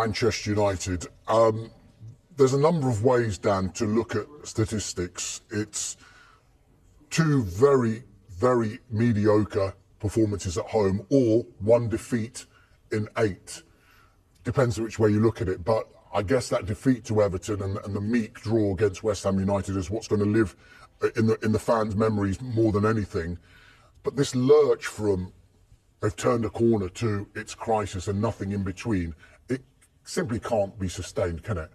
Manchester United. There's a number of ways, Dan, to look at statistics. It's two very, very mediocre performances at home, or one defeat in 8. Depends which way you look at it, but I guess that defeat to Everton and the meek draw against West Ham United is what's going to live in the fans' memories more than anything. But this lurch from they've turned a corner to its crisis and nothing in between, it simply can't be sustained, can it?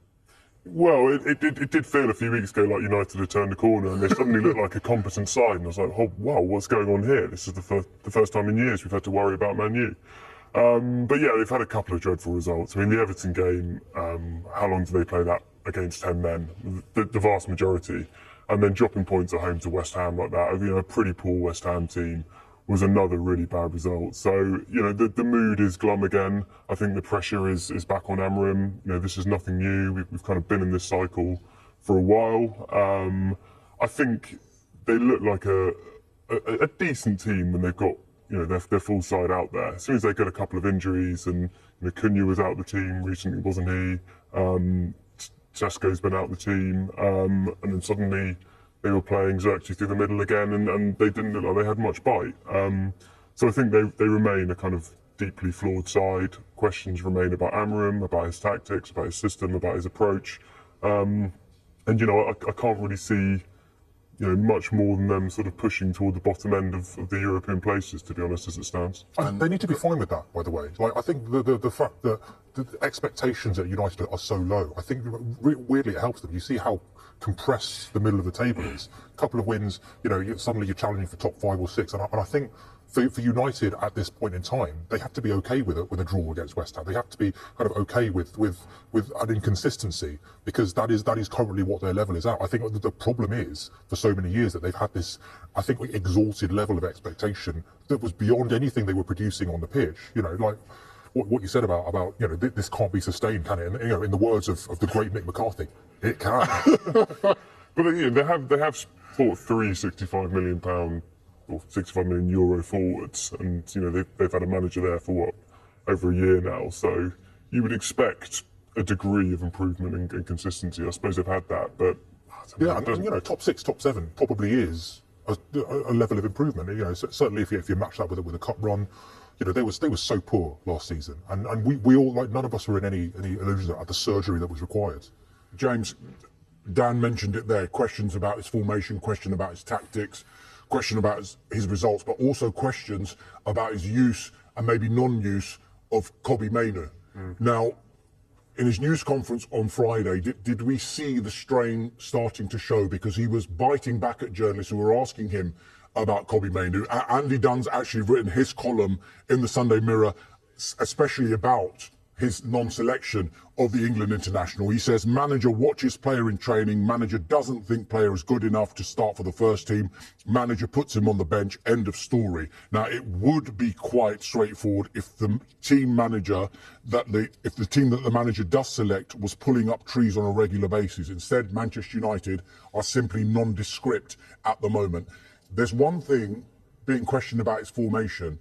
Well, it did feel a few weeks ago like United had turned a corner and they suddenly looked like a competent side. And I was like, oh, wow, what's going on here? This is the first time in years we've had to worry about Man U. But yeah, they've had a couple of dreadful results. I mean, the Everton game, how long did they play that against 10 men? The vast majority. And then dropping points at home to West Ham like that, a pretty poor West Ham team, was another really bad result. So, the mood is glum again. I think the pressure is back on Amorim. This is nothing new. We've kind of been in this cycle for a while. I think they look like a decent team when they've got their full side out there. As soon as they get a couple of injuries, and Cunha was out the team recently, wasn't he? Sesko's been out the team, and then suddenly they were playing Xerxes through the middle again, and they didn't look like they had much bite. So I think they remain a kind of deeply flawed side. Questions remain about Amorim, about his tactics, about his system, about his approach. And I can't really see much more than them sort of pushing toward the bottom end of the European places, to be honest, as it stands. And they need to be fine with that, by the way. I think the fact that the expectations at United are so low, I think weirdly it helps them. You see how compressed the middle of the table is. A couple of wins, suddenly you're challenging for top 5 or 6. And I think for United at this point in time, they have to be okay with a draw against West Ham. They have to be kind of okay with an inconsistency, because that is currently what their level is at. I think the problem is, for so many years, that they've had this, I think, exalted level of expectation that was beyond anything they were producing on the pitch. Like what you said about this can't be sustained, can it? And, in the words of the great Mick McCarthy, it can. But they have bought 3 £65 million or €65 million forwards, and they've had a manager there for over a year now. So you would expect a degree of improvement and consistency. I suppose they've had that, but yeah, and top 6, top 7 probably is a level of improvement. Certainly if you match that with a cup run. They were so poor last season, and we all, like, none of us were in any illusions at the surgery that was required. James, Dan mentioned it there. Questions about his formation, question about his tactics, question about his results, but also questions about his use and maybe non-use of Kobbie Mainoo. Now, in his news conference on Friday, did we see the strain starting to show? Because he was biting back at journalists who were asking him about Kobbie Mainoo. Andy Dunn's actually written his column in the Sunday Mirror, especially about his non-selection of the England international. He says, manager watches player in training, manager doesn't think player is good enough to start for the first team, manager puts him on the bench, end of story. Now, it would be quite straightforward if the team that the manager does select was pulling up trees on a regular basis. Instead, Manchester United are simply nondescript at the moment. There's one thing being questioned about his formation,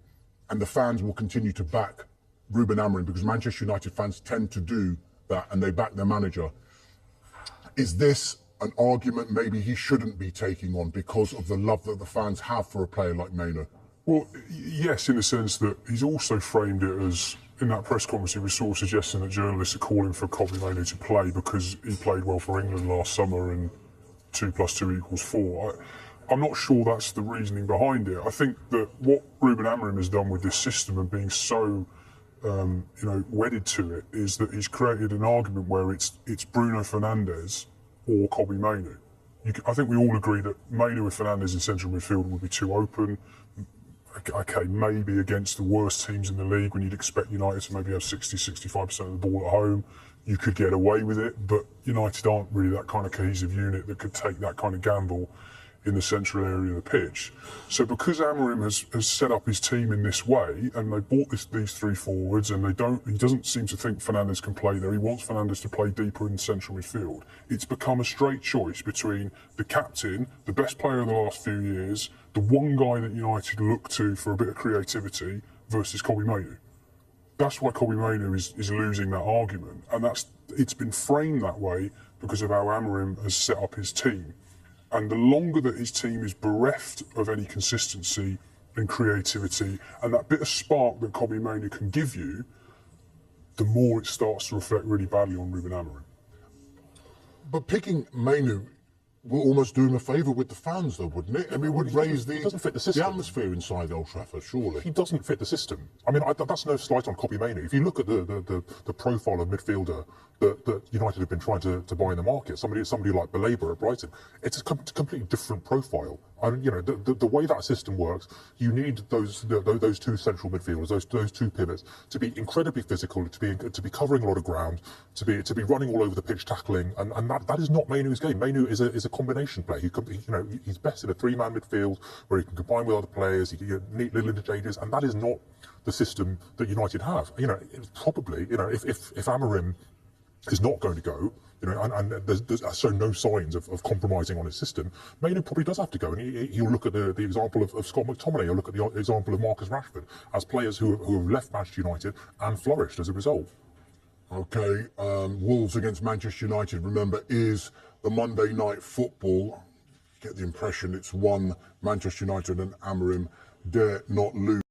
and the fans will continue to back Ruben Amorim, because Manchester United fans tend to do that, and they back their manager. Is this an argument maybe he shouldn't be taking on because of the love that the fans have for a player like Mainoo? Well, yes, in the sense that he's also framed it as, in that press conference, he was sort of suggesting that journalists are calling for Kobbie Mainoo to play because he played well for England last summer and 2 + 2 = 4. I'm not sure that's the reasoning behind it. I think that what Ruben Amorim has done with this system and being so wedded to it is that he's created an argument where it's Bruno Fernandes or Kobbie Mainoo. I think we all agree that Mainoo with Fernandes in central midfield would be too open. Okay, maybe against the worst teams in the league, when you'd expect United to maybe have 60-65% of the ball at home, you could get away with it. But United aren't really that kind of cohesive unit that could take that kind of gamble in the central area of the pitch. So because Amorim has set up his team in this way, and they bought these 3 forwards, and he doesn't seem to think Fernandes can play there. He wants Fernandes to play deeper in central midfield. It's become a straight choice between the captain, the best player of the last few years, the one guy that United look to for a bit of creativity, versus Kobbie Mainoo. that's why Kobbie Mainoo is losing that argument, and it's been framed that way because of how Amorim has set up his team. And the longer that his team is bereft of any consistency and creativity and that bit of spark that Kobbie Mainoo can give you, the more it starts to reflect really badly on Ruben Amorim. But picking Mainoo will almost do him a favour with the fans, though, wouldn't it? I mean, it would raise the atmosphere inside Old Trafford, surely. He doesn't fit the system. I mean, that's no slight on Kobbie Mainoo. If you look at the profile of midfielder that United have been trying to buy in the market, somebody like Belaber at Brighton, it's a completely different profile. And the way that system works, you need those two central midfielders, those two pivots, to be incredibly physical, to be covering a lot of ground, to be running all over the pitch, tackling, and that is not Mainoo's game. Mainoo is a combination player. He's best in a three-man midfield where he can combine with other players, he can get neat little interchanges, and that is not the system that United have. It's probably, if Amorim is not going to go, and there's so no signs of compromising on his system, Mainoo probably does have to go, and he'll look at the example of Scott McTominay, he'll look at the example of Marcus Rashford as players who have left Manchester United and flourished as a result. Okay, Wolves against Manchester United, remember, is the Monday night football. Get the impression it's one Manchester United and Amorim dare not lose.